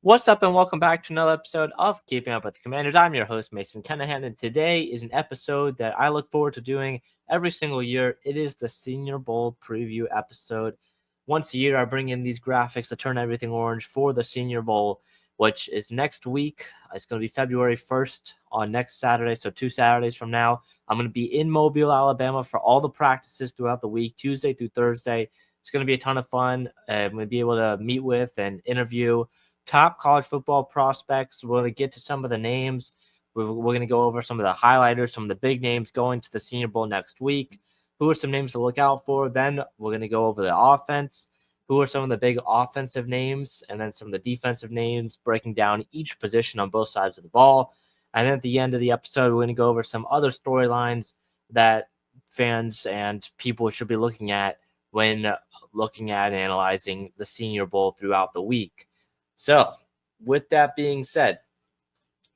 What's up, and welcome back to another episode of Keeping Up with the Commanders. I'm your host, Mason Kenahan, and today is an episode that I look forward to doing every single year. It is the Senior Bowl preview episode. Once a year, I bring in these graphics to turn everything orange for the Senior Bowl, which is next week. It's going to be February 1st on next Saturday, so 2 Saturdays from now. I'm going to be in Mobile, Alabama for all the practices throughout the week, Tuesday through Thursday. It's going to be a ton of fun. I'm going to be able to meet with and interview top college football prospects. We're going to get to some of the names. We're going to go over some of the highlighters, some of the big names going to the Senior Bowl next week. Who are some names to look out for? Then we're going to go over the offense. Who are some of the big offensive names? And then some of the defensive names, breaking down each position on both sides of the ball. And then at the end of the episode, we're going to go over some other storylines that fans and people should be looking at when looking at and analyzing the Senior Bowl throughout the week. So, with that being said,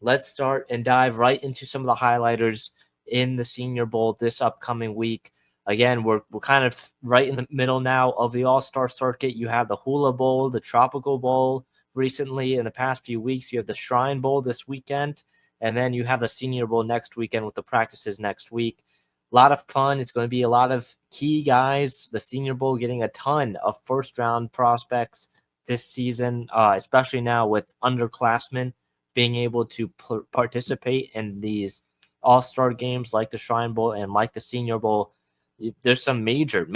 let's start and dive right into some of the highlighters in the Senior Bowl this upcoming week. Again, we're kind of right in the middle now of the All-Star circuit. You have the Hula Bowl, the Tropical Bowl recently in the past few weeks. You have the Shrine Bowl this weekend, and then you have the Senior Bowl next weekend with the practices next week. A lot of fun. It's going to be a lot of key guys. The Senior Bowl getting a ton of first-round prospects this season, especially now with underclassmen being able to participate in these all-star games like the Shrine Bowl and like the Senior Bowl. There's some major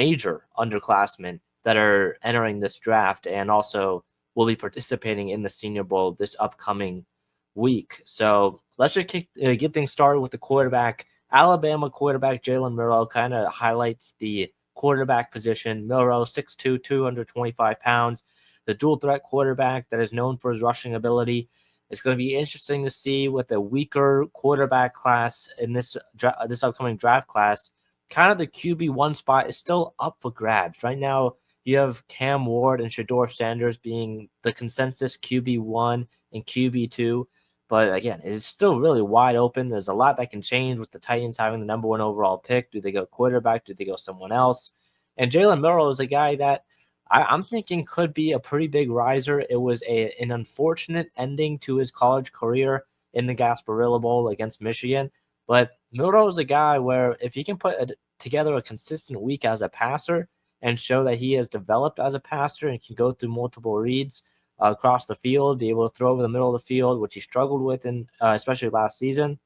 underclassmen that are entering this draft and also will be participating in the Senior Bowl this upcoming week. So let's just get things started with the quarterback. Alabama quarterback Jalen Milroe kind of highlights the quarterback position. Milroe, 6'2", 225 pounds. The dual threat quarterback that is known for his rushing ability. It's going to be interesting to see with a weaker quarterback class in this upcoming draft class. Kind of the QB1 spot is still up for grabs. Right now, you have Cam Ward and Shedeur Sanders being the consensus QB1 and QB2. But again, it's still really wide open. There's a lot that can change with the Titans having the number one overall pick. Do they go quarterback? Do they go someone else? And Jalen Milroe is a guy that I'm thinking could be a pretty big riser. It was an unfortunate ending to his college career in the Gasparilla Bowl against Michigan. But Milroe is a guy where if he can put together a consistent week as a passer and show that he has developed as a passer and can go through multiple reads across the field, be able to throw over the middle of the field, which he struggled with in especially last season,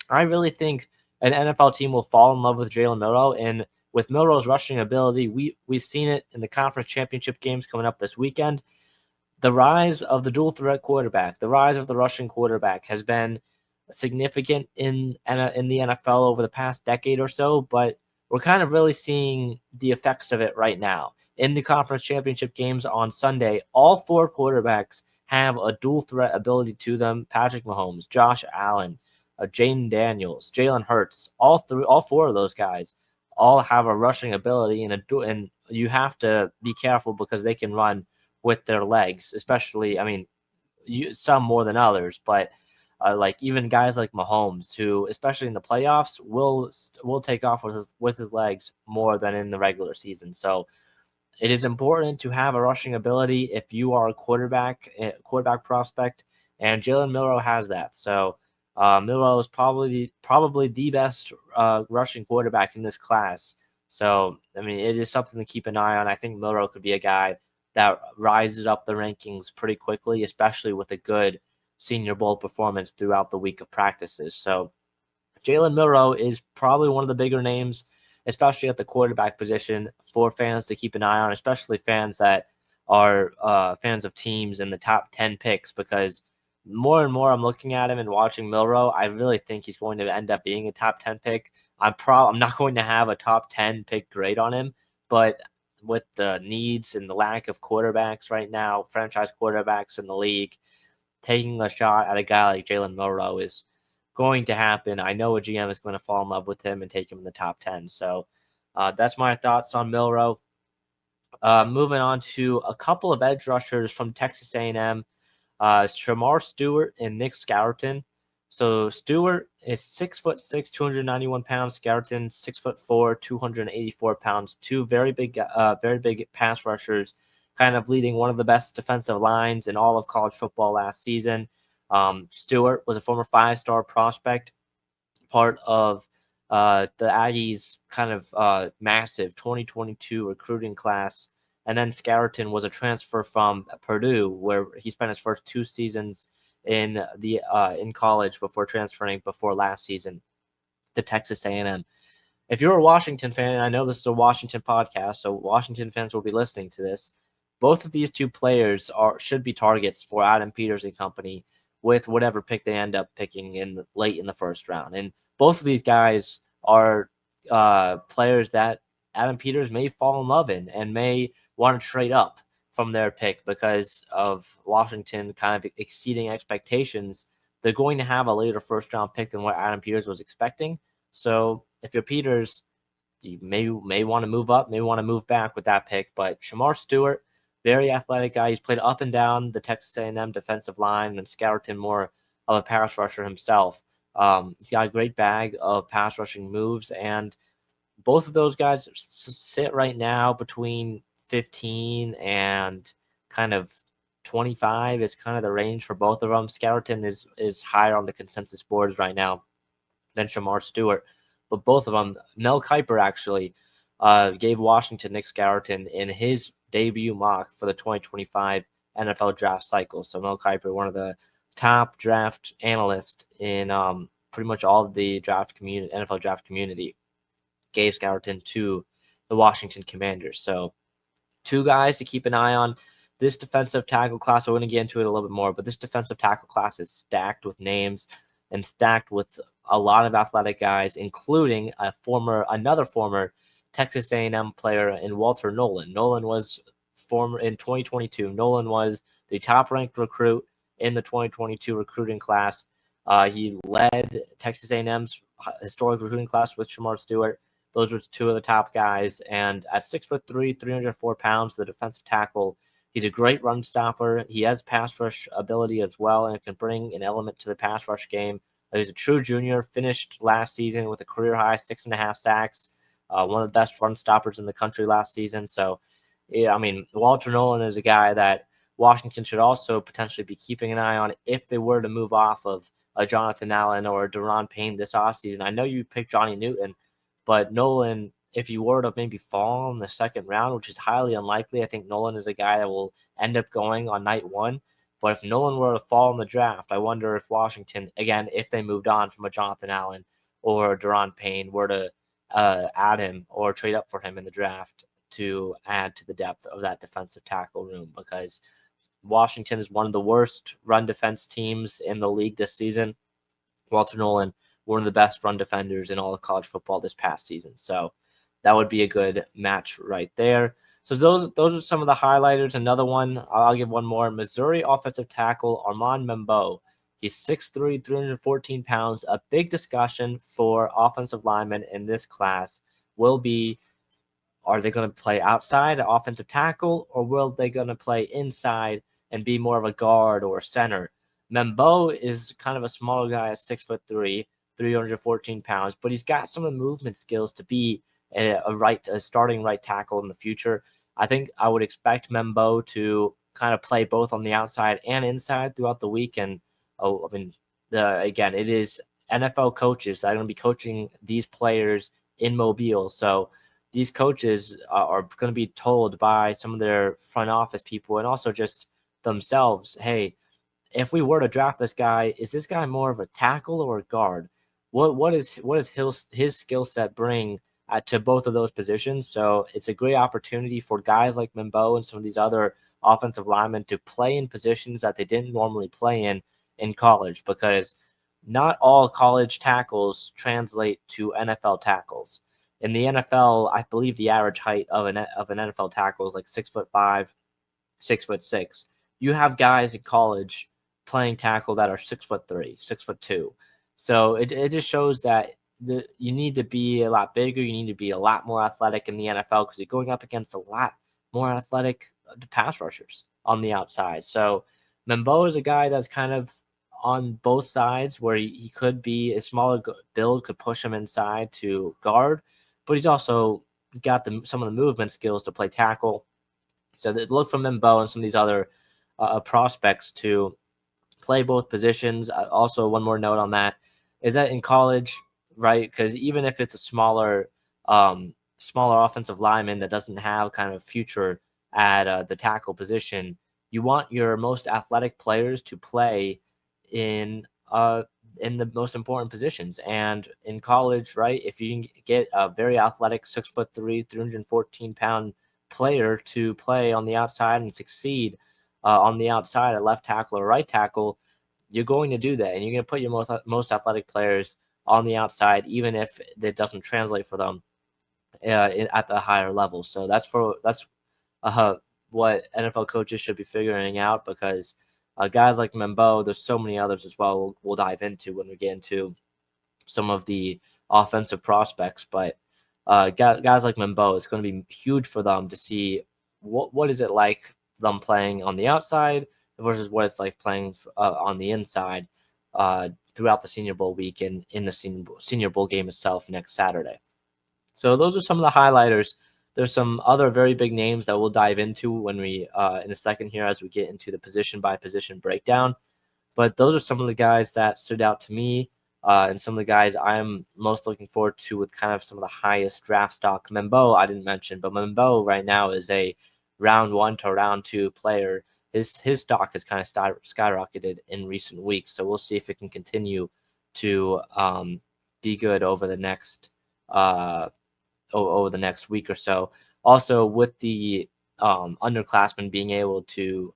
I really think an NFL team will fall in love with Jalen Milroe. And with Milroe's rushing ability, we've seen it in the conference championship games coming up this weekend. The rise of the dual threat quarterback, the rise of the rushing quarterback has been significant in the NFL over the past decade or so, but we're kind of really seeing the effects of it right now. In the conference championship games on Sunday, all four quarterbacks have a dual threat ability to them. Patrick Mahomes, Josh Allen, Jaden Daniels, Jalen Hurts, all four of those guys all have a rushing ability, and you have to be careful because they can run with their legs, especially, I mean, some more than others, but like even guys like Mahomes, who especially in the playoffs will take off with his legs more than in the regular season. So it is important to have a rushing ability if you are a quarterback prospect, and Jalen Milroe has that. So Milroe is probably the best rushing quarterback in this class. So I mean, it is something to keep an eye on. I think Milroe could be a guy that rises up the rankings pretty quickly, especially with a good Senior Bowl performance throughout the week of practices. So Jalen Milroe is probably one of the bigger names, especially at the quarterback position, for fans to keep an eye on, especially fans that are fans of teams in the top 10 picks, because more and more I'm looking at him and watching Milroe, I really think he's going to end up being a top 10 pick. I'm not going to have a top 10 pick grade on him, but with the needs and the lack of quarterbacks right now, franchise quarterbacks in the league, taking a shot at a guy like Jalen Milroe is going to happen. I know a GM is going to fall in love with him and take him in the top 10. So that's my thoughts on Milroe. Moving on to a couple of edge rushers from Texas A&M, Shamar Stewart and Nick Scourton. So Stewart is 6'6", 291 pounds. Scourton 6'4", 284 pounds. Two very big pass rushers kind of leading one of the best defensive lines in all of college football last season. Stewart was a former 5-star prospect, part of the Aggies' kind of massive 2022 recruiting class. And then Scarleton was a transfer from Purdue, where he spent his first 2 seasons in college before transferring before last season to Texas A&M. If you're a Washington fan, and I know this is a Washington podcast, so Washington fans will be listening to this. Both of these two players should be targets for Adam Peters and company with whatever pick they end up picking late in the first round. And both of these guys are players that Adam Peters may fall in love in and may want to trade up from their pick because of Washington kind of exceeding expectations. They're going to have a later first round pick than what Adam Peters was expecting. So if you're Peters, you may want to move up, may want to move back with that pick. But Shamar Stewart, very athletic guy. He's played up and down the Texas A&M defensive line, and Scarleton more of a pass rusher himself. He's got a great bag of pass rushing moves, and both of those guys sit right now between 15 and kind of 25 is kind of the range for both of them. Scarleton is higher on the consensus boards right now than Shamar Stewart. But both of them, Mel Kiper actually gave Washington Nick Scarleton in his debut mock for the 2025 NFL draft cycle. So Mel Kiper, one of the top draft analysts in pretty much all of the NFL draft community, gave Scarleton to the Washington Commanders. So 2 guys to keep an eye on. This defensive tackle class, we're going to get into it a little bit more, but this defensive tackle class is stacked with names and stacked with a lot of athletic guys, including another former Texas A&M player in Walter Nolan. Nolan was in 2022. Nolan was the top-ranked recruit in the 2022 recruiting class. He led Texas A&M's historic recruiting class with Shamar Stewart. Those were 2 of the top guys. And at 6'3", 304 pounds, the defensive tackle, he's a great run stopper. He has pass rush ability as well, and it can bring an element to the pass rush game. He's a true junior, finished last season with a career-high 6.5 sacks, one of the best run stoppers in the country last season. So, yeah, I mean, Walter Nolan is a guy that Washington should also potentially be keeping an eye on if they were to move off of a Jonathan Allen or a Daron Payne this offseason. I know you picked Johnny Newton, but Nolan, if you were to maybe fall in the second round, which is highly unlikely, I think Nolan is a guy that will end up going on night 1. But if Nolan were to fall in the draft, I wonder if Washington, again, if they moved on from a Jonathan Allen or Daron Payne, were to add him or trade up for him in the draft to add to the depth of that defensive tackle room, because Washington is one of the worst run defense teams in the league this season. Walter Nolan, one of the best run defenders in all of college football this past season. So that would be a good match right there. So those are some of the highlighters. Another one, I'll give one more. Missouri offensive tackle Armand Membo. He's 6'3", 314 pounds. A big discussion for offensive linemen in this class will be, are they going to play outside offensive tackle, or will they going to play inside and be more of a guard or center? Membo is kind of a smaller guy at 6'3", 314 pounds, but he's got some of the movement skills to be a starting right tackle in the future. I think I would expect Membo to kind of play both on the outside and inside throughout the week. And again, it is NFL coaches that are going to be coaching these players in Mobile. So these coaches are going to be told by some of their front office people and also just themselves, hey, if we were to draft this guy, is this guy more of a tackle or a guard? What is his skill set bring to both of those positions? So it's a great opportunity for guys like Membo and some of these other offensive linemen to play in positions that they didn't normally play in college, because not all college tackles translate to NFL tackles. In the NFL, I believe the average height of an NFL tackle is like 6'5", 6'6". You have guys in college playing tackle that are 6'3", 6'2". So it just shows that you need to be a lot bigger. You need to be a lot more athletic in the NFL, because you're going up against a lot more athletic pass rushers on the outside. So Membo is a guy that's kind of on both sides, where he could be a smaller build, could push him inside to guard, but he's also got some of the movement skills to play tackle. So look for Mimbo and some of these other prospects to play both positions. Also, one more note on that is that in college, right? Because even if it's a smaller offensive lineman that doesn't have kind of future at the tackle position, you want your most athletic players to play in uh in the most important positions. And in college, right, if you can get a very athletic 6'3", 314-pound player to play on the outside and succeed on the outside at left tackle or right tackle, you're going to do that, and you're going to put your most athletic players on the outside, even if it doesn't translate for them at the higher level. So that's uh, what NFL coaches should be figuring out, because guys like Membo, there's so many others as well. We'll dive into when we get into some of the offensive prospects, but guys like Membo, it's going to be huge for them to see what is it like them playing on the outside versus what it's like playing on the inside throughout the Senior Bowl week and in the Senior Bowl game itself next Saturday. So those are some of the highlighters. There's some other very big names that we'll dive into when we in a second here as we get into the position by position breakdown. But those are some of the guys that stood out to me, and some of the guys I'm most looking forward to with kind of some of the highest draft stock. Membo, I didn't mention, but Membo right now is a round 1 to round 2 player. His stock has kind of skyrocketed in recent weeks, so we'll see if it can continue to be good over the next week or so. Also, with the underclassmen being able to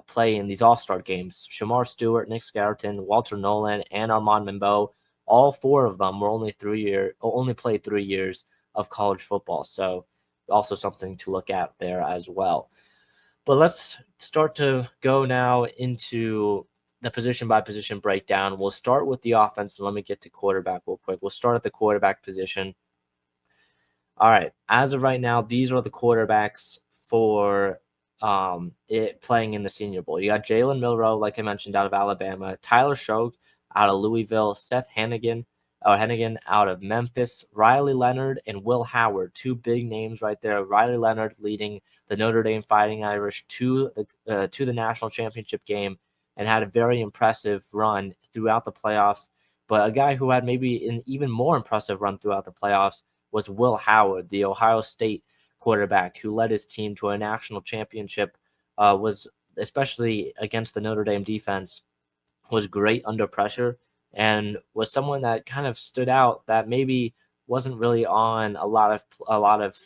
play in these all-star games, Shamar Stewart, Nick Scarton, Walter Nolan, and Armand Membo, all 4 of them were only played 3 years of college football. So also something to look at there as well. But let's start to go now into the position by position breakdown. We'll start with the offense, and let me get to quarterback real quick. We'll start at the quarterback position. All right. As of right now, these are the quarterbacks for it playing in the Senior Bowl. You got Jalen Milroe, like I mentioned, out of Alabama, Tyler Shough out of Louisville, Seth Hennigan out of Memphis, Riley Leonard and Will Howard, 2 big names right there. Riley Leonard leading the Notre Dame Fighting Irish to the national championship game and had a very impressive run throughout the playoffs. But a guy who had maybe an even more impressive run throughout the playoffs was Will Howard, the Ohio State quarterback who led his team to a national championship, was especially against the Notre Dame defense, was great under pressure and was someone that kind of stood out that maybe wasn't really on a lot of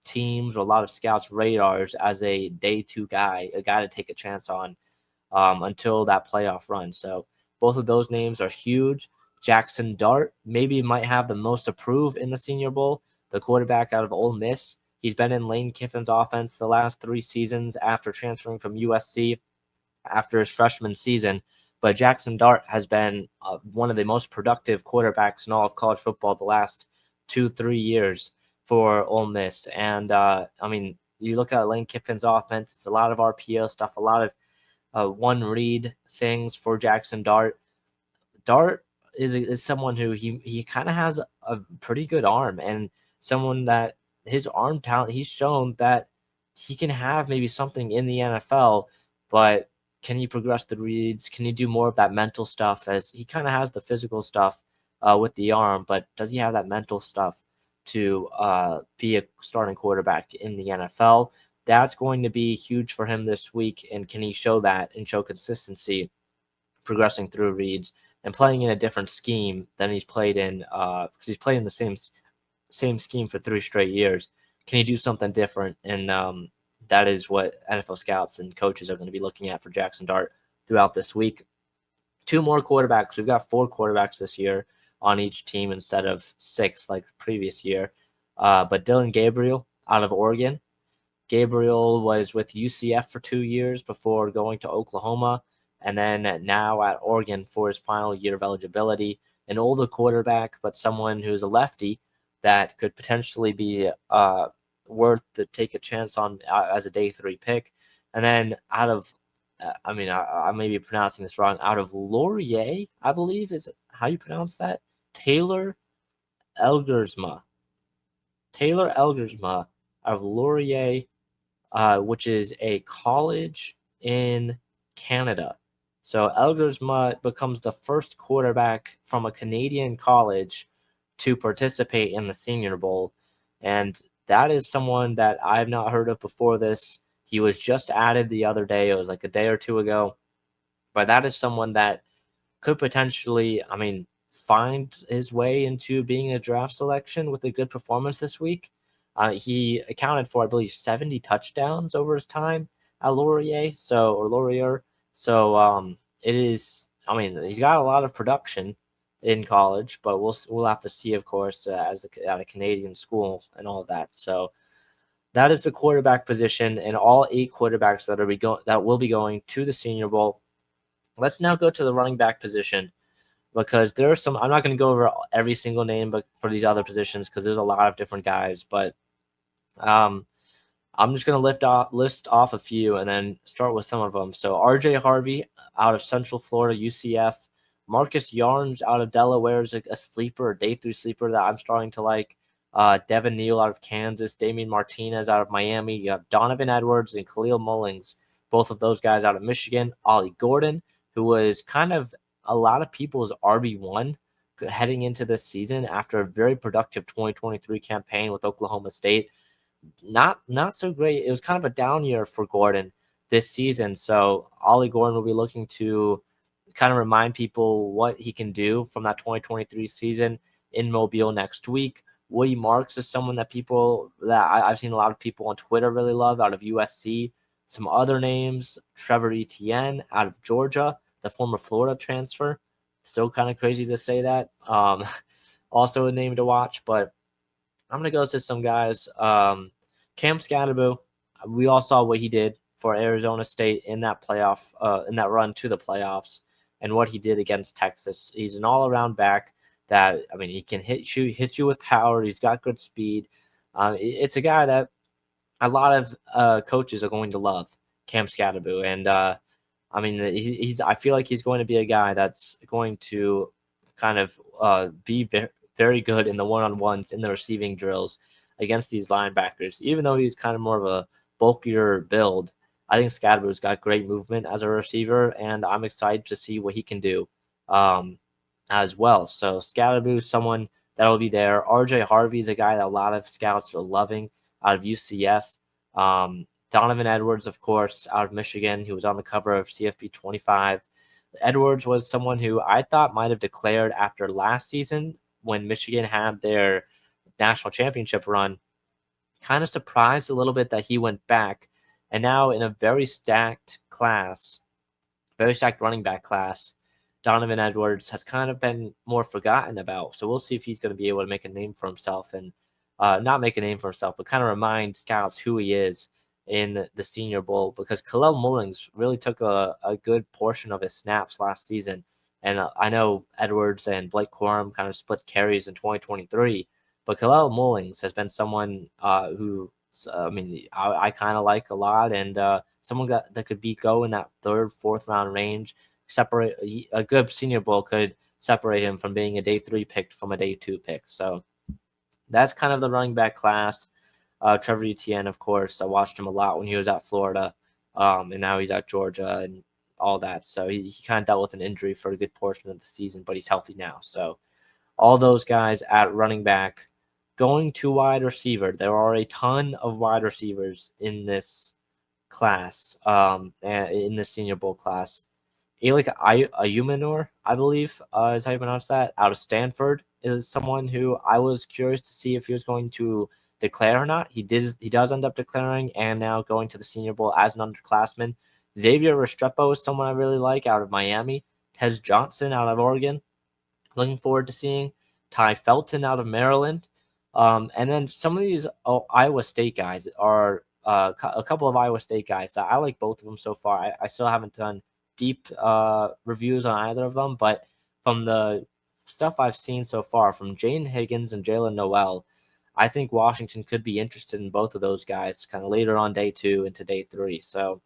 teams or a lot of scouts' radars as a day 2 guy, a guy to take a chance on until that playoff run. So both of those names are huge. Jackson Dart maybe might have the most to prove in the Senior Bowl, the quarterback out of Ole Miss. He's been in Lane Kiffin's offense the last 3 seasons after transferring from USC after his freshman season. But Jackson Dart has been one of the most productive quarterbacks in all of college football the last 2-3 years for Ole Miss. And I mean, you look at Lane Kiffin's offense, it's a lot of RPO stuff, a lot of one read things for Jackson Dart. Dart is someone who he kind of has a pretty good arm, and someone that his arm talent, he's shown that he can have maybe something in the NFL, but can he progress the reads? Can he do more of that mental stuff, as he kind of has the physical stuff with the arm, but does he have that mental stuff to be a starting quarterback in the NFL? That's going to be huge for him this week, and can he show that and show consistency progressing through reads and playing in a different scheme than he's played in, because he's played in the same scheme for 3 straight years. Can he do something different? And that is what NFL scouts and coaches are going to be looking at for Jackson Dart throughout this week. 2 more quarterbacks. We've got 4 quarterbacks this year on each team instead of 6 like the previous year. But Dylan Gabriel out of Oregon. Gabriel was with UCF for 2 years before going to Oklahoma, and then now at Oregon for his final year of eligibility. An older quarterback, but someone who's a lefty that could potentially be worth to take a chance on as a day 3 pick. And then out of, I may be pronouncing this wrong, out of Laurier, I believe is how you pronounce that? Taylor Elgersma. Taylor Elgersma out of Laurier which is a college in Canada. So Elgersma becomes the first quarterback from a Canadian college to participate in the Senior Bowl. And that is someone that I've not heard of before this. He was just added the other day. It was like a day or two ago. But that is someone that could potentially, find his way into being a draft selection with a good performance this week. He accounted for, I believe, 70 touchdowns over his time at Laurier. So it is. He's got a lot of production in college, but we'll have to see, of course, at a Canadian school and all of that. So that is the quarterback position, and all 8 quarterbacks that will be going to the Senior Bowl. Let's now go to the running back position, because there are some. I'm not going to go over every single name, but for these other positions, because there's a lot of different guys. But I'm just going to list off a few and then start with some of them. So R.J. Harvey out of Central Florida, UCF. Marcus Yarns out of Delaware is a sleeper, a day 3 sleeper that I'm starting to like. Devin Neal out of Kansas. Damian Martinez out of Miami. You have Donovan Edwards and Khalil Mullings, both of those guys out of Michigan. Ollie Gordon, who was kind of a lot of people's RB1 heading into this season after a very productive 2023 campaign with Oklahoma State. Not so great. It was kind of a down year for Gordon this season. So Ollie Gordon will be looking to kind of remind people what he can do from that 2023 season in Mobile next week. Woody Marks is someone that I've seen a lot of people on Twitter really love out of USC. Some other names: Trevor Etienne out of Georgia, the former Florida transfer. Still kind of crazy to say that. Also a name to watch, but I'm going to go to some guys. Cam Scatterbo, we all saw what he did for Arizona State in that run to the playoffs, and what he did against Texas. He's an all-around back that, he can hit you with power. He's got good speed. It's a guy that a lot of coaches are going to love, Cam Scatterbo. And, I feel like he's going to be a guy that's going to kind of be very good in the one-on-ones, in the receiving drills against these linebackers. Even though he's kind of more of a bulkier build, I think Scatterbo's got great movement as a receiver, and I'm excited to see what he can do as well. So Scatterbo is someone that will be there. RJ Harvey is a guy that a lot of scouts are loving out of UCF. Donovan Edwards, of course, out of Michigan, who was on the cover of CFP 25. Edwards was someone who I thought might have declared after last season when Michigan had their national championship run. Kind of surprised a little bit that he went back. And now in a very stacked running back class, Donovan Edwards has kind of been more forgotten about. So we'll see if he's going to be able to make a name for himself, and not make a name for himself, but kind of remind scouts who he is in the Senior Bowl, because Khalil Mullings really took a good portion of his snaps last season. And I know Edwards and Blake Corum kind of split carries in 2023, but Khalil Mullings has been someone who, I kind of like a lot, and someone that could go in that 3rd, 4th round range. A good Senior Bowl could separate him from being a day 3 pick from a day 2 pick. So that's kind of the running back class. Trevor Etienne, of course, I watched him a lot when he was at Florida, and now he's at Georgia and all that. So he kind of dealt with an injury for a good portion of the season, but he's healthy now. So all those guys at running back. Going to wide receiver, there are a ton of wide receivers in this class, in the Senior Bowl class. Alec Ayumanor, I believe, is how you pronounce that, out of Stanford, is someone who I was curious to see if he was going to declare or not. He does end up declaring, and now going to the Senior Bowl as an underclassman. Xavier Restrepo is someone I really like out of Miami. Tez Johnson out of Oregon, looking forward to seeing. Ty Felton out of Maryland. And then some of these Iowa State guys are a couple of Iowa State guys. I like both of them so far. I still haven't done deep reviews on either of them, but from the stuff I've seen so far from Jane Higgins and Jalen Noel, I think Washington could be interested in both of those guys kind of later on day 2 into day 3. So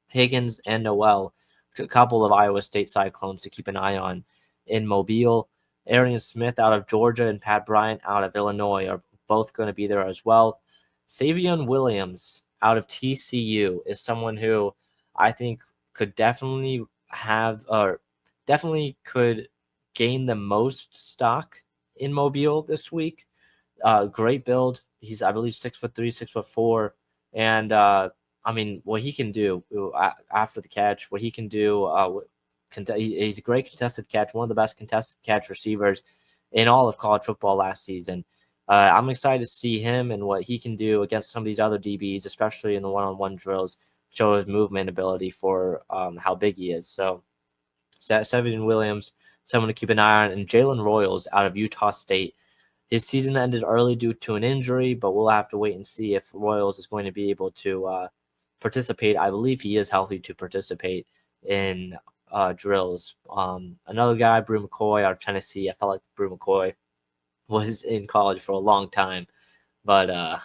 Higgins and Noel, a couple of Iowa State Cyclones to keep an eye on in Mobile. Arian Smith out of Georgia and Pat Bryant out of Illinois are both going to be there as well. Savion Williams out of TCU is someone who I think could definitely have, or definitely could gain the most stock in Mobile this week. Great build. He's, I believe, 6'3", 6'4", and I mean, what he can do after the catch, what he can do. He's a great contested catch, one of the best contested catch receivers in all of college football last season. I'm excited to see him and what he can do against some of these other DBs, especially in the one-on-one drills, show his movement ability for how big he is. So, Seven Williams, someone to keep an eye on, and Jalen Royals out of Utah State. His season ended early due to an injury, but we'll have to wait and see if Royals is going to be able to participate. I believe he is healthy to participate in drills. Another guy, Brew McCoy out of Tennessee. I felt like Brew McCoy was in college for a long time, but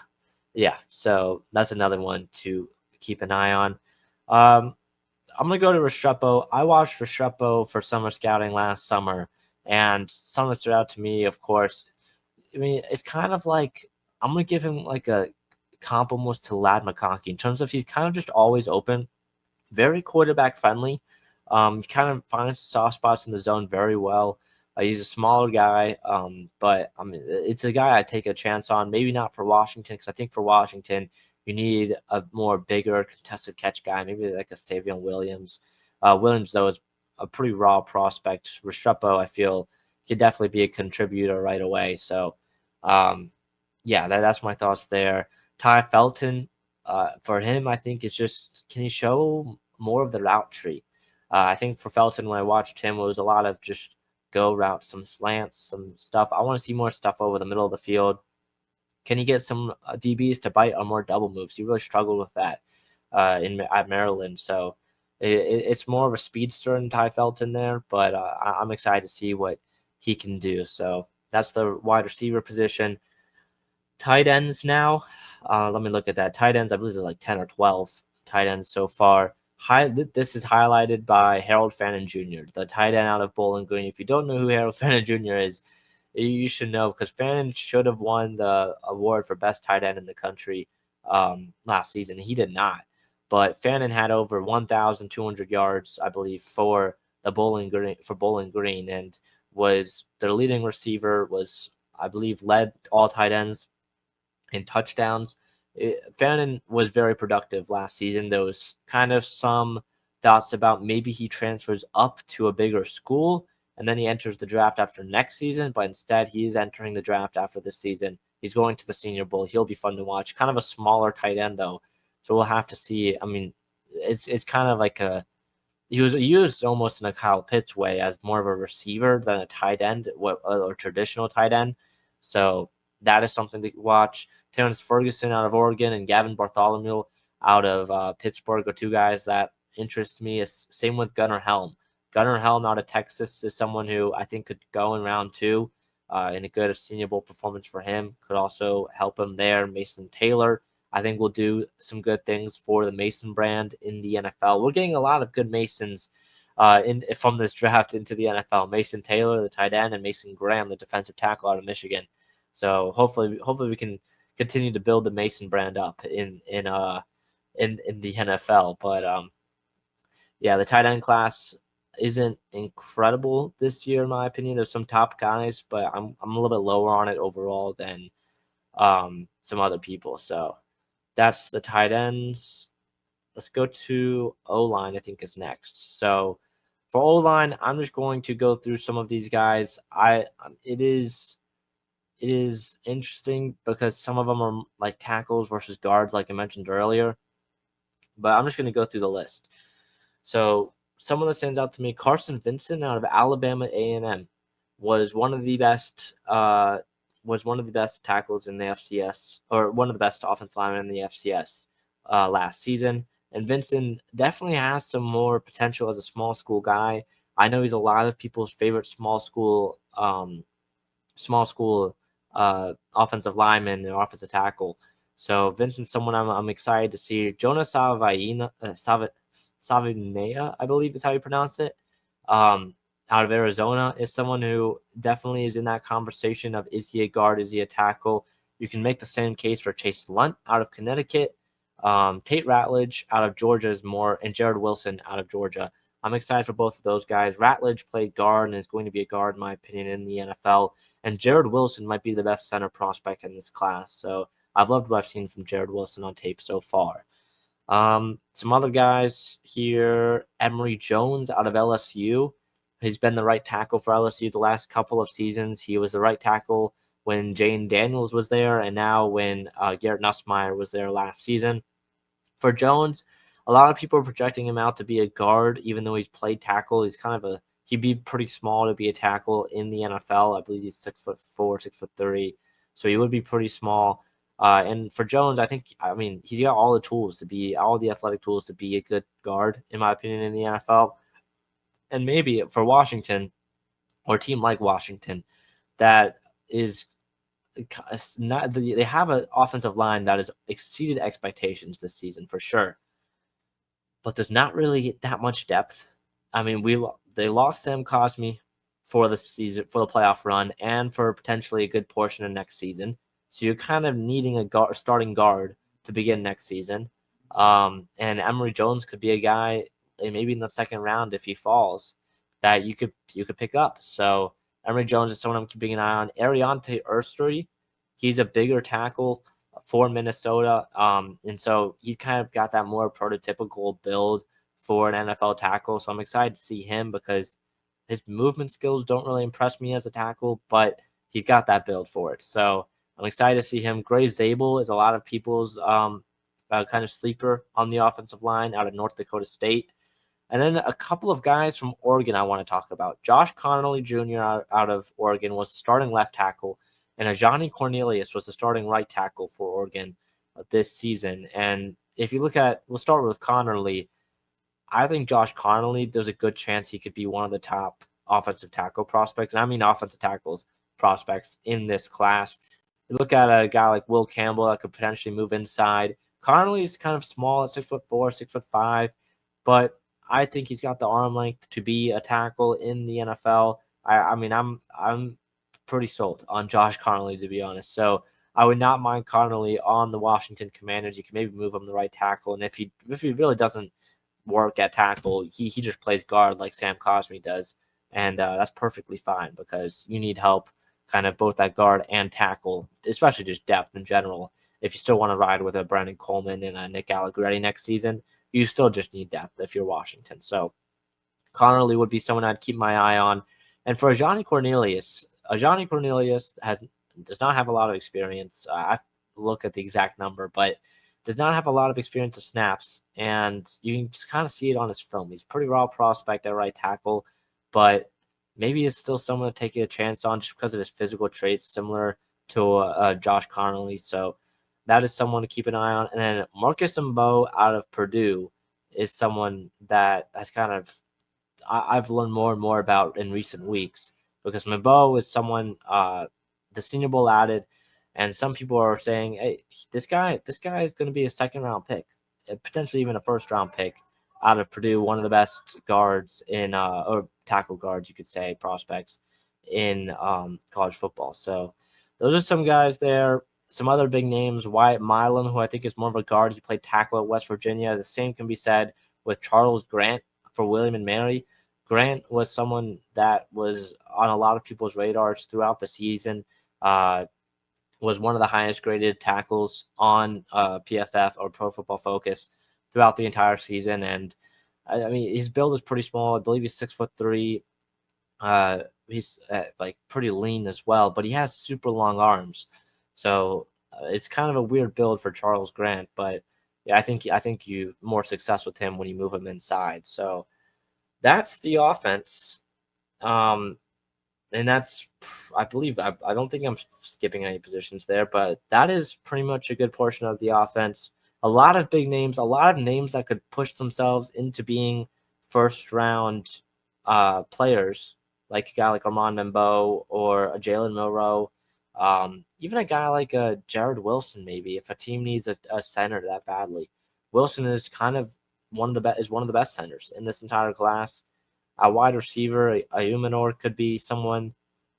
yeah, so that's another one to keep an eye on. I'm gonna go to Restrepo. I watched Restrepo for summer scouting last summer, and something that stood out to me, of course. I mean, it's kind of like I'm gonna give him like a comp almost to Lad McConkey in terms of he's kind of just always open, very quarterback friendly. He kind of finds soft spots in the zone very well. He's a smaller guy, but I mean, it's a guy I take a chance on. Maybe not for Washington, because I think for Washington you need a more bigger contested catch guy, maybe like a Savion Williams. Williams though is a pretty raw prospect. Restrepo, I feel, could definitely be a contributor right away. So, yeah, that's my thoughts there. Ty Felton, for him, I think it's just, can he show more of the route tree? I think for Felton, when I watched him, it was a lot of just go route, some slants, some stuff. I want to see more stuff over the middle of the field. Can he get some DBs to bite on more double moves? He really struggled with that at Maryland. So it's more of a speedster in Ty Felton there, but I'm excited to see what he can do. So that's the wide receiver position. Tight ends now. Let me look at that. Tight ends, I believe there's like 10 or 12 tight ends so far. This is highlighted by Harold Fannin Jr., the tight end out of Bowling Green. If you don't know who Harold Fannin Jr. is, you should know, because Fannin should have won the award for best tight end in the country last season. He did not. But Fannin had over 1,200 yards, I believe, for Bowling Green, and was their leading receiver, was, I believe, led all tight ends in touchdowns. Fannin was very productive last season. There was kind of some thoughts about maybe he transfers up to a bigger school and then he enters the draft after next season, but instead he is entering the draft after this season. He's going to the Senior Bowl. He'll be fun to watch. Kind of a smaller tight end though, so we'll have to see. I mean, it's kind of like he was used almost in a Kyle Pitts way as more of a receiver than a tight end, or traditional tight end. So that is something to watch. Terrence Ferguson out of Oregon and Gavin Bartholomew out of Pittsburgh are two guys that interest me. Same with Gunnar Helm. Gunnar Helm out of Texas is someone who I think could go in round 2 in a good Senior Bowl performance for him. Could also help him there. Mason Taylor, I think, will do some good things for the Mason brand in the NFL. We're getting a lot of good Masons from this draft into the NFL. Mason Taylor, the tight end, and Mason Graham, the defensive tackle out of Michigan. So hopefully we can continue to build the Mason brand up in the NFL. But yeah, the tight end class isn't incredible this year, in my opinion. There's some top guys, but I'm a little bit lower on it overall than some other people. So that's the tight ends. Let's go to O-line, I think, is next. So for O-line, I'm just going to go through some of these guys. It is interesting because some of them are like tackles versus guards, like I mentioned earlier. But I'm just going to go through the list. So someone that stands out to me, Carson Vincent out of Alabama A&M, was one of the best tackles in the FCS, or one of the best offensive linemen in the FCS last season. And Vincent definitely has some more potential as a small school guy. I know he's a lot of people's favorite small school offensive lineman and offensive tackle. So Vincent's someone I'm excited to see. Jonas Savinea, I believe is how you pronounce it, out of Arizona, is someone who definitely is in that conversation of, is he a guard, is he a tackle? You can make the same case for Chase Lunt out of Connecticut. Tate Ratledge out of Georgia is more, and Jared Wilson out of Georgia. I'm excited for both of those guys. Ratledge played guard and is going to be a guard, in my opinion, in the NFL. And Jared Wilson might be the best center prospect in this class. So I've loved what I've seen from Jared Wilson on tape so far. Some other guys here, Emory Jones out of LSU. He's been the right tackle for LSU the last couple of seasons. He was the right tackle when Jane Daniels was there, and now when Garrett Nussmeier was there last season. For Jones, a lot of people are projecting him out to be a guard, even though he's played tackle. He'd be pretty small to be a tackle in the NFL. I believe he's 6'4", 6'3", so he would be pretty small. And for Jones, I mean, he's got all the athletic tools to be a good guard, in my opinion, in the NFL. And maybe for Washington, or a team like Washington, that is not, they have an offensive line that has exceeded expectations this season for sure, but there's not really that much depth. I mean, they lost Sam Cosmi for the season, for the playoff run, and for potentially a good portion of next season. So you're kind of needing a starting guard to begin next season. And Emory Jones could be a guy, maybe in the second round if he falls, that you could pick up. So Emory Jones is someone I'm keeping an eye on. Ariante Urstery, he's a bigger tackle for Minnesota. And so he's kind of got that more prototypical build for an NFL tackle. So I'm excited to see him because his movement skills don't really impress me as a tackle, but he's got that build for it. So I'm excited to see him. Gray Zabel is a lot of people's kind of sleeper on the offensive line out of North Dakota State. And then a couple of guys from Oregon I want to talk about. Josh Connolly Jr. out of Oregon was the starting left tackle, and Ajani Cornelius was the starting right tackle for Oregon this season. And if you we'll start with Connolly. I think Josh Connolly, there's a good chance he could be one of the top offensive tackle prospects. And I mean offensive tackles prospects in this class. You look at a guy like Will Campbell that could potentially move inside. Connolly is kind of small at 6'4", 6'5", but I think he's got the arm length to be a tackle in the NFL. I mean, I'm pretty sold on Josh Connolly, to be honest. So I would not mind Connolly on the Washington Commanders. You can maybe move him the right tackle, and if he really doesn't work at tackle, he just plays guard like Sam Cosmi does, and that's perfectly fine because you need help kind of both at guard and tackle, especially just depth in general. If you still want to ride with a Brandon Coleman and a Nick Allegretti next season, you still just need depth if you're Washington. So Connolly would be someone I'd keep my eye on. And for Ajani Cornelius does not have a lot of experience. I look at the exact number, but does not have a lot of experience of snaps, and you can just kind of see it on his film. He's a pretty raw prospect at right tackle, but maybe it's still someone to take a chance on just because of his physical traits, similar to Josh Connolly. So that is someone to keep an eye on. And then Marcus Mbo out of Purdue is someone that has kind of I've learned more and more about in recent weeks, because Mbo is someone the Senior Bowl added, and some people are saying, hey, this guy is going to be a second round pick, potentially even a first round pick out of Purdue, one of the best guards in or tackle guards, you could say, prospects in college football. So those are some guys there. Some other big names, Wyatt Milam, who I think is more of a guard. He played tackle at West Virginia. The same can be said with Charles Grant for William and Mary. Grant was someone that was on a lot of people's radars throughout the season. Was one of the highest graded tackles on PFF or Pro Football Focus throughout the entire season. And I mean, his build is pretty small. I believe he's 6'3". He's like pretty lean as well, but he has super long arms. So it's kind of a weird build for Charles Grant, but yeah, I think you more success with him when you move him inside. So that's the offense. And that's, I believe, I don't think I'm skipping any positions there, but that is pretty much a good portion of the offense. A lot of big names, a lot of names that could push themselves into being first round players, like a guy like Armand Membo or a Jalen Milroe, even a guy like Jared Wilson, maybe, if a team needs a center that badly. Wilson is kind of one of the best centers in this entire class. A wide receiver, Ayumanor could be someone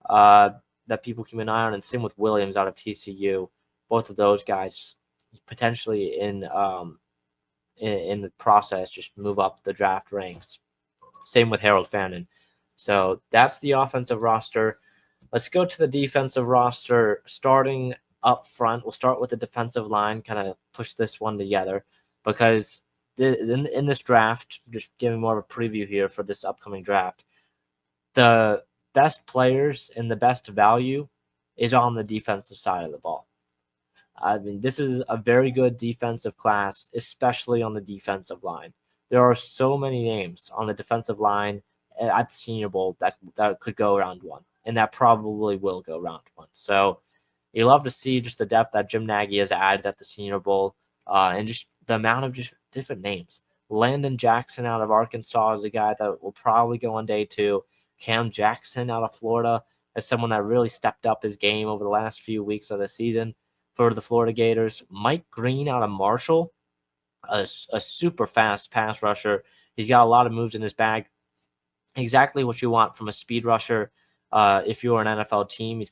that people keep an eye on, and same with Williams out of TCU. Both of those guys potentially in the process just move up the draft ranks. Same with Harold Fannin. So that's the offensive roster. Let's go to the defensive roster. Starting up front, we'll start with the defensive line, kind of push this one together because in this draft, just giving more of a preview here for this upcoming draft, the best players and the best value is on the defensive side of the ball. I mean, this is a very good defensive class, especially on the defensive line. There are so many names on the defensive line at the Senior Bowl that could go round one, and that probably will go round one. So you love to see just the depth that Jim Nagy has added at the Senior Bowl, and just the amount of just different names. Landon Jackson out of Arkansas is a guy that will probably go on day two. Cam Jackson out of Florida is someone that really stepped up his game over the last few weeks of the season for the Florida Gators. Mike Green out of Marshall, a super fast pass rusher. He's got a lot of moves in his bag. Exactly what you want from a speed rusher. If you're an NFL team,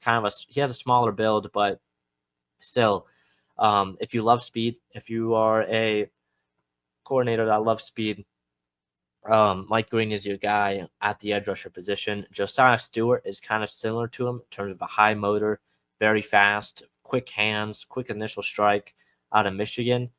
he has a smaller build, but still, if you love speed, if you are a coordinator that loves speed, Mike Green is your guy at the edge rusher position. Josiah Stewart is kind of similar to him in terms of a high motor, very fast, quick hands, quick initial strike out of Michigan.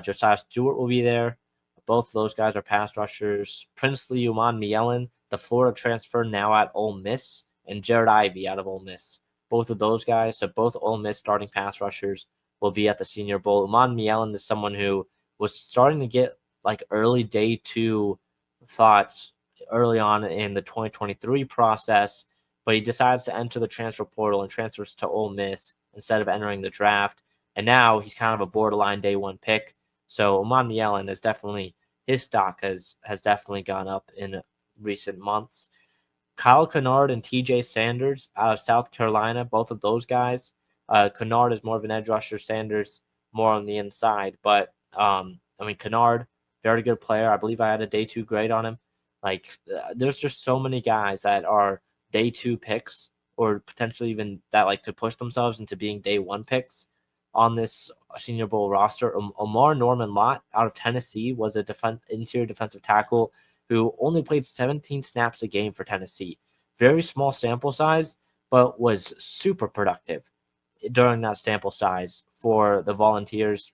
Josiah Stewart will be there. Both of those guys are pass rushers. Princely Uman-Mielen, the Florida transfer now at Ole Miss, and Jared Ivey out of Ole Miss. Both of those guys, so both Ole Miss starting pass rushers, will be at the Senior Bowl. Uman-Mielen is someone who was starting to get like early day two thoughts early on in the 2023 process, but he decides to enter the transfer portal and transfers to Ole Miss instead of entering the draft. And now he's kind of a borderline day one pick. So Uman-Mielen is definitely, his stock has definitely gone up in recent months. Kyle Kennard and TJ Sanders out of South Carolina, both of those guys. Kennard is more of an edge rusher, Sanders more on the inside. But, Kennard, very good player. I believe I had a day two grade on him. There's just so many guys that are day two picks or potentially even that could push themselves into being day one picks on this Senior Bowl roster. Omar Norman Lott out of Tennessee was a interior defensive tackle who only played 17 snaps a game for Tennessee. Very small sample size, but was super productive during that sample size for the Volunteers.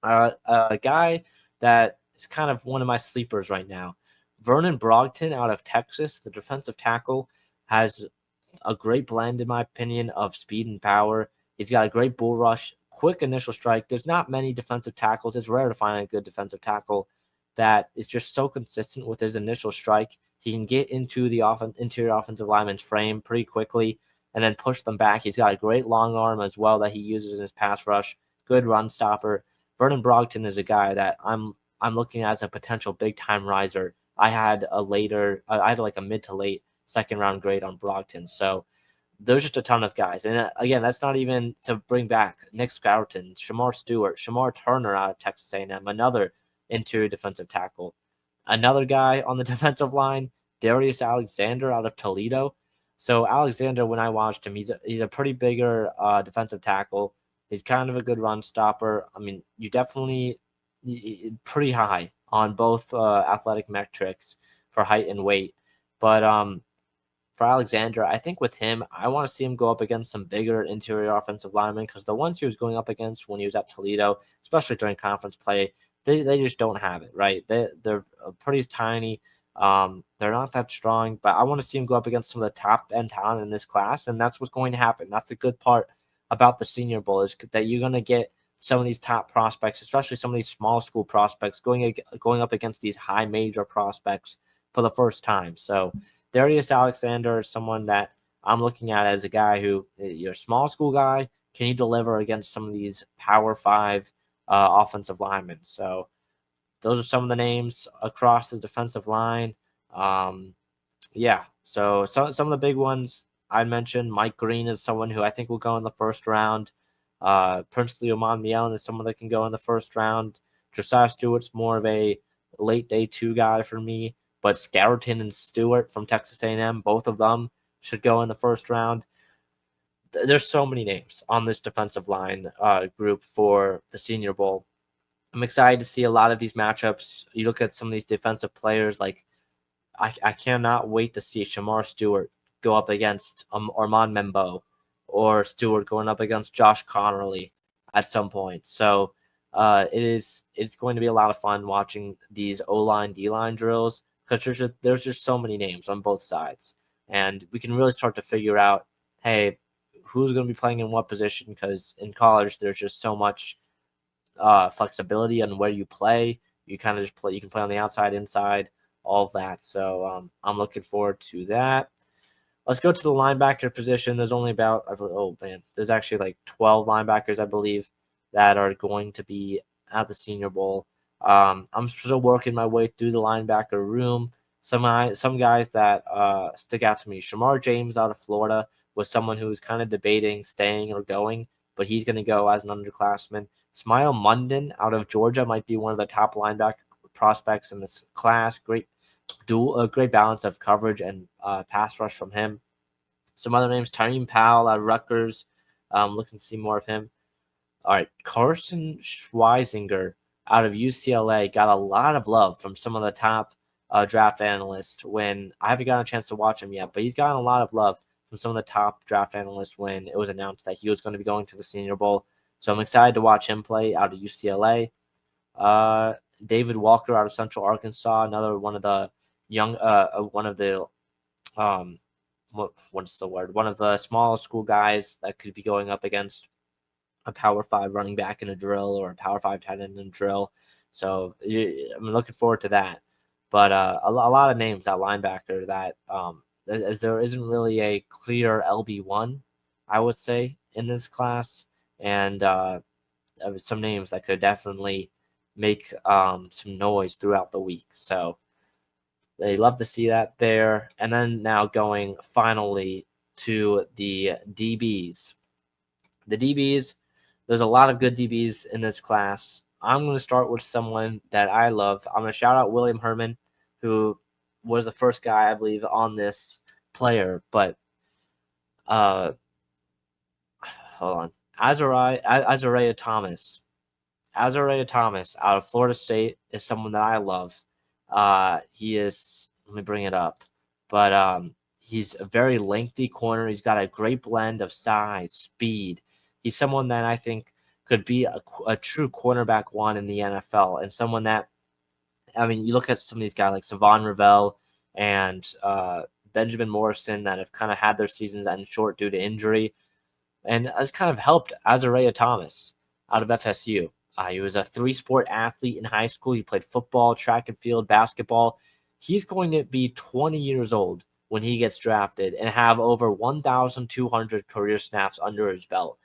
A guy that is kind of one of my sleepers right now. Vernon Brogdon out of Texas, the defensive tackle, has a great blend, in my opinion, of speed and power. He's got a great bull rush, quick initial strike. There's not many defensive tackles. It's rare to find a good defensive tackle that is just so consistent with his initial strike. He can get into the interior offensive lineman's frame pretty quickly and then push them back. He's got a great long arm as well that he uses in his pass rush. Good run stopper. Vernon Brogdon is a guy that I'm looking at as a potential big time riser. I had a mid to late second round grade on Brogdon. So there's just a ton of guys. And again, that's not even to bring back Nick Scouton, Shamar Stewart, Shamar Turner out of Texas A&M, another interior defensive tackle. Another guy on the defensive line, Darius Alexander out of Toledo. So Alexander, when I watched him, he's a pretty bigger defensive tackle. He's kind of a good run stopper. I mean, you definitely pretty high on both athletic metrics for height and weight. But for Alexander, I think with him, I want to see him go up against some bigger interior offensive linemen because the ones he was going up against when he was at Toledo, especially during conference play, they just don't have it, right? They're pretty tiny. They're not that strong, but I want to see him go up against some of the top end talent in this class, and that's what's going to happen. That's the good part about the Senior Bowl is that you're going to get some of these top prospects, especially some of these small school prospects, going up against these high major prospects for the first time. So Darius Alexander is someone that I'm looking at as a guy who, you're a small school guy, can you deliver against some of these Power 5 offensive linemen? So those are some of the names across the defensive line. So some of the big ones I mentioned. Mike Green is someone who I think will go in the first round. Princely Uman-Mielen is someone that can go in the first round. Josiah Stewart's more of a late day two guy for me, but Scouton and Stewart from Texas A&M, both of them should go in the first round. there's so many names on this defensive line group for the Senior Bowl. I'm excited to see a lot of these matchups. You look at some of these defensive players, like I cannot wait to see Shamar Stewart go up against Armand Membo, or Stewart going up against Josh Connerly at some point. So it's going to be a lot of fun watching these O-line, D-line drills, because there's just so many names on both sides. And we can really start to figure out, hey, who's going to be playing in what position, because in college there's just so much flexibility on where you play. You kind of just play. You can play on the outside, inside, all of that. So I'm looking forward to that. Let's go to the linebacker position. There's only about there's actually like 12 linebackers, I believe, that are going to be at the Senior Bowl. I'm still working my way through the linebacker room. Some guys that stick out to me. Shamar James out of Florida was someone who was kind of debating staying or going, but he's going to go as an underclassman. Smile Munden out of Georgia might be one of the top linebacker prospects in this class. Great balance of coverage and pass rush from him. Some other names: Tyreem Powell out of Rutgers. Looking to see more of him. All right, Carson Schweisinger out of UCLA got a lot of love from some of the top draft analysts. When I haven't gotten a chance to watch him yet, but he's gotten a lot of love from some of the top draft analysts when it was announced that he was going to be going to the Senior Bowl. So I'm excited to watch him play out of UCLA. David Walker out of Central Arkansas, another one of the young, one of the, what's the word? One of the small school guys that could be going up against a Power 5 running back in a drill or a Power 5 tight end in a drill. So I'm looking forward to that. But a lot of names at linebacker that, as there isn't really a clear LB1, I would say, in this class. And some names that could definitely make some noise throughout the week. So they love to see that there. And then now going finally to the DBs. The DBs, there's a lot of good DBs in this class. I'm going to start with someone that I love. I'm going to shout out William Herman, who was the first guy, I believe, on this player. But hold on. Azariah Thomas. Azariah Thomas out of Florida State is someone that I love. He is, let me bring it up, but he's a very lengthy corner. He's got a great blend of size, speed. He's someone that I think could be a true cornerback one in the NFL, and someone that, I mean, you look at some of these guys like Savon Ravel and Benjamin Morrison that have kind of had their seasons end short due to injury, and has kind of helped Azariah Thomas out of FSU. He was a three-sport athlete in high school. He played football, track and field, basketball. He's going to be 20 years old when he gets drafted and have over 1,200 career snaps under his belt.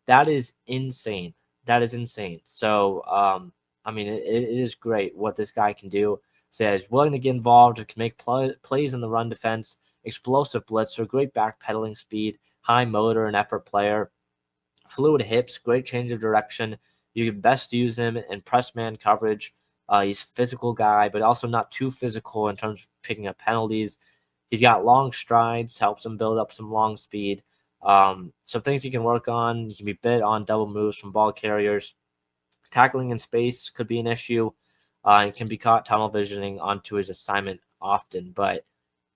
That is insane. That is insane. So, I mean, it is great what this guy can do. So he's willing to get involved, can make plays in the run defense, explosive blitzer, great backpedaling speed, high motor and effort player, fluid hips, great change of direction. You can best use him in press man coverage. He's a physical guy, but also not too physical in terms of picking up penalties. He's got long strides, helps him build up some long speed. Some things he can work on. He can be bit on double moves from ball carriers. Tackling in space could be an issue. And can be caught tunnel visioning onto his assignment often. But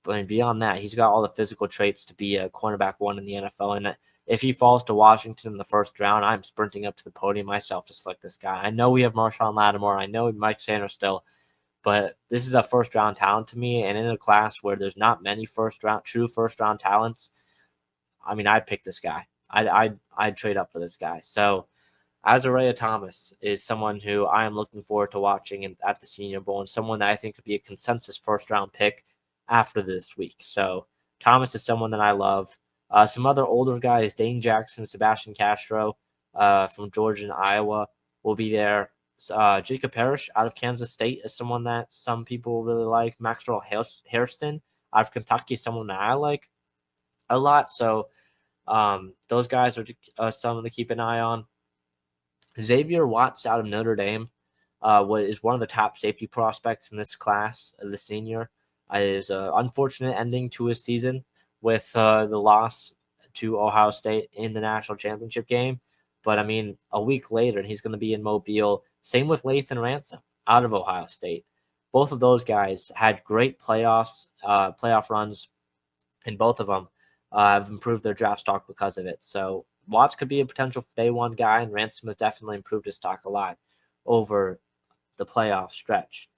beyond that, he's got all the physical traits to be a cornerback one in the NFL. And if he falls to Washington in the first round, I'm sprinting up to the podium myself to select this guy. I know we have Marshawn Lattimore. I know Mike Sanders still. But this is a first-round talent to me. And in a class where there's not many true first-round talents, I mean, I'd pick this guy. I'd trade up for this guy. So Azariah Thomas is someone who I am looking forward to watching at the Senior Bowl, and someone that I think could be a consensus first-round pick after this week. So Thomas is someone that I love. Some other older guys, Dane Jackson, Sebastian Castro from Georgia and Iowa will be there. Jacob Parrish out of Kansas State is someone that some people really like. Maxwell Hairston out of Kentucky is someone that I like a lot. So those guys are someone to keep an eye on. Xavier Watts out of Notre Dame is one of the top safety prospects in this class as a senior. His unfortunate ending to his season with the loss to Ohio State in the national championship game. But I mean, a week later, and he's going to be in Mobile. Same with Lathan Ransom out of Ohio State. Both of those guys had great playoff runs, and both of them have improved their draft stock because of it. So Watts could be a potential day one guy, and Ransom has definitely improved his stock a lot over the playoff stretch.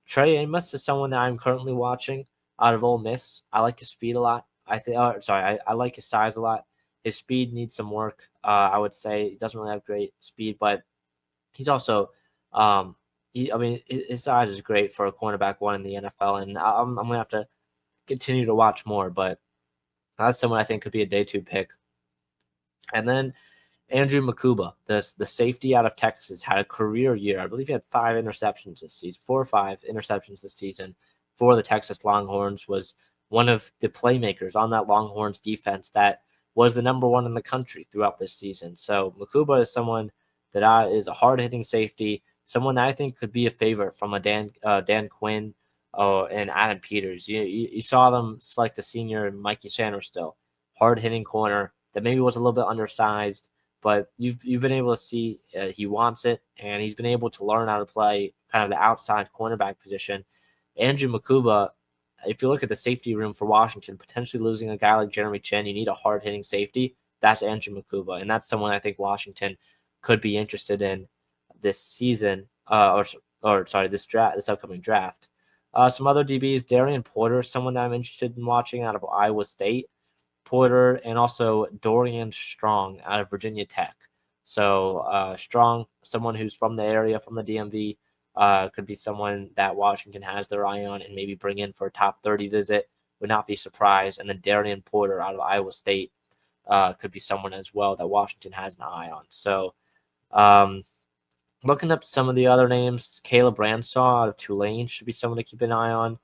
Trey Amos is someone that I'm currently watching out of Ole Miss. I like his speed a lot. I like his size a lot. His speed needs some work. I would say he doesn't really have great speed, but he's also, his size is great for a cornerback one in the NFL, and I'm gonna have to continue to watch more. But that's someone I think could be a day two pick. And then Andrew Makuba, the safety out of Texas, had a career year. I believe he had 5 interceptions this season, 4 or 5 interceptions this season for the Texas Longhorns. Was one of the playmakers on that Longhorns defense that was the number one in the country throughout this season. So Makuba is someone that is a hard-hitting safety, someone that I think could be a favorite from a Dan Quinn and Adam Peters. You saw them select the senior Mikey Sanders still, hard-hitting corner that maybe was a little bit undersized, but you've been able to see he wants it, and he's been able to learn how to play kind of the outside cornerback position. Andrew Makuba, if you look at the safety room for Washington, potentially losing a guy like Jeremy Chin, you need a hard-hitting safety. That's Andrew Makuba, and that's someone I think Washington could be interested in this season, this upcoming draft. Some other DBs, Darian Porter, someone that I'm interested in watching out of Iowa State. Porter, and also Dorian Strong out of Virginia Tech. So Strong, someone who's from the area, from the DMV, could be someone that Washington has their eye on and maybe bring in for a top 30 visit. Would not be surprised. And then Darian Porter out of Iowa State could be someone as well that Washington has an eye on. So looking up some of the other names, Caleb Ransaw out of Tulane should be someone to keep an eye on.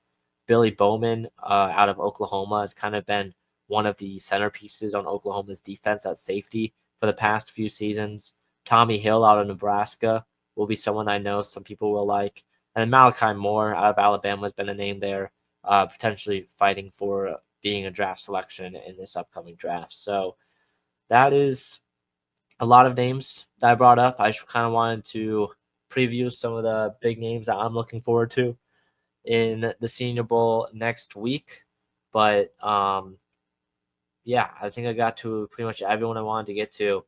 Billy Bowman out of Oklahoma has kind of been one of the centerpieces on Oklahoma's defense at safety for the past few seasons. Tommy Hill out of Nebraska will be someone I know some people will like. And then Malachi Moore out of Alabama has been a name there, potentially fighting for being a draft selection in this upcoming draft. So that is a lot of names that I brought up. I just kind of wanted to preview some of the big names that I'm looking forward to in the Senior Bowl next week. But yeah, I think I got to pretty much everyone I wanted to get to.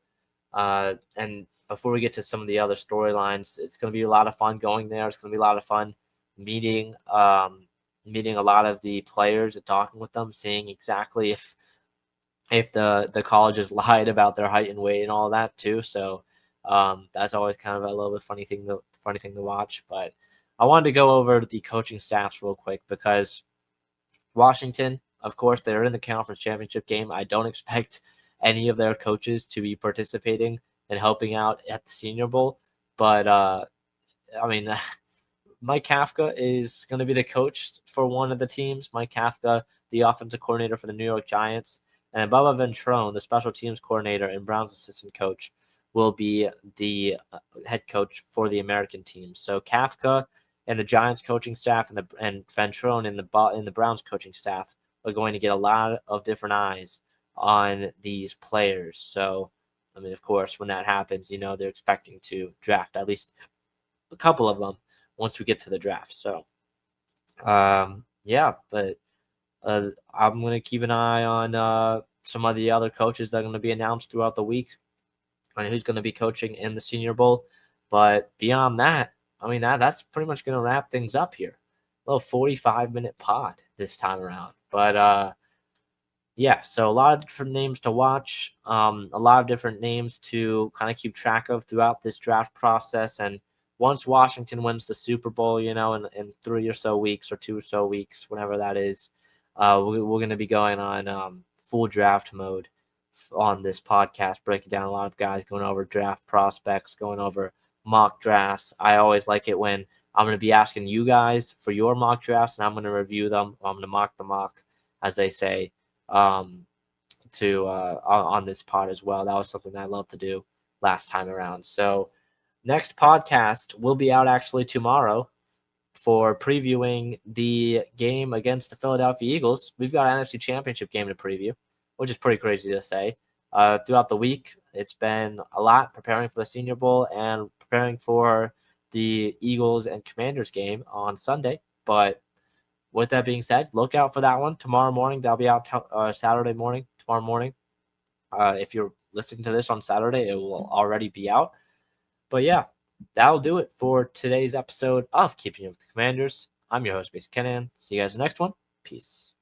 And before we get to some of the other storylines, it's going to be a lot of fun going there. It's going to be a lot of fun meeting a lot of the players and talking with them, seeing exactly if the colleges lied about their height and weight and all that too. So that's always kind of a little bit funny thing to watch. But I wanted to go over the coaching staffs real quick because Washington, of course, they're in the conference championship game. I don't expect any of their coaches to be participating and helping out at the Senior Bowl. But, Mike Kafka is going to be the coach for one of the teams. Mike Kafka, the offensive coordinator for the New York Giants. And Bubba Ventrone, the special teams coordinator and Browns assistant coach, will be the head coach for the American team. So Kafka and the Giants coaching staff and Ventrone and the Browns coaching staff are going to get a lot of different eyes on these players. So, I mean, of course, when that happens, they're expecting to draft at least a couple of them once we get to the draft. So, yeah, but I'm going to keep an eye on some of the other coaches that are going to be announced throughout the week on who's going to be coaching in the Senior Bowl. But beyond that, I mean, that's pretty much going to wrap things up here. A little 45-minute pod this time around. But, yeah, so a lot of different names to watch, a lot of different names to kind of keep track of throughout this draft process. And once Washington wins the Super Bowl, in 3 or so weeks or 2 or so weeks, whenever that is, we're going to be going on full draft mode on this podcast, breaking down a lot of guys, going over draft prospects, going over mock drafts. I always like it when I'm going to be asking you guys for your mock drafts, and I'm going to review them. I'm going to mock the mock, as they say, on this pod as well. That was something that I loved to do last time around. So next podcast will be out actually tomorrow for previewing the game against the Philadelphia Eagles. We've got an NFC Championship game to preview. which is pretty crazy to say. Throughout the week, it's been a lot preparing for the Senior Bowl and preparing for the Eagles and Commanders game on Sunday. But with that being said, look out for that one tomorrow morning. That'll be out Saturday morning, tomorrow morning. If you're listening to this on Saturday, it will already be out. But yeah, that'll do it for today's episode of Keeping Up with the Commanders. I'm your host, Mason Kenahan. See you guys in the next one. Peace.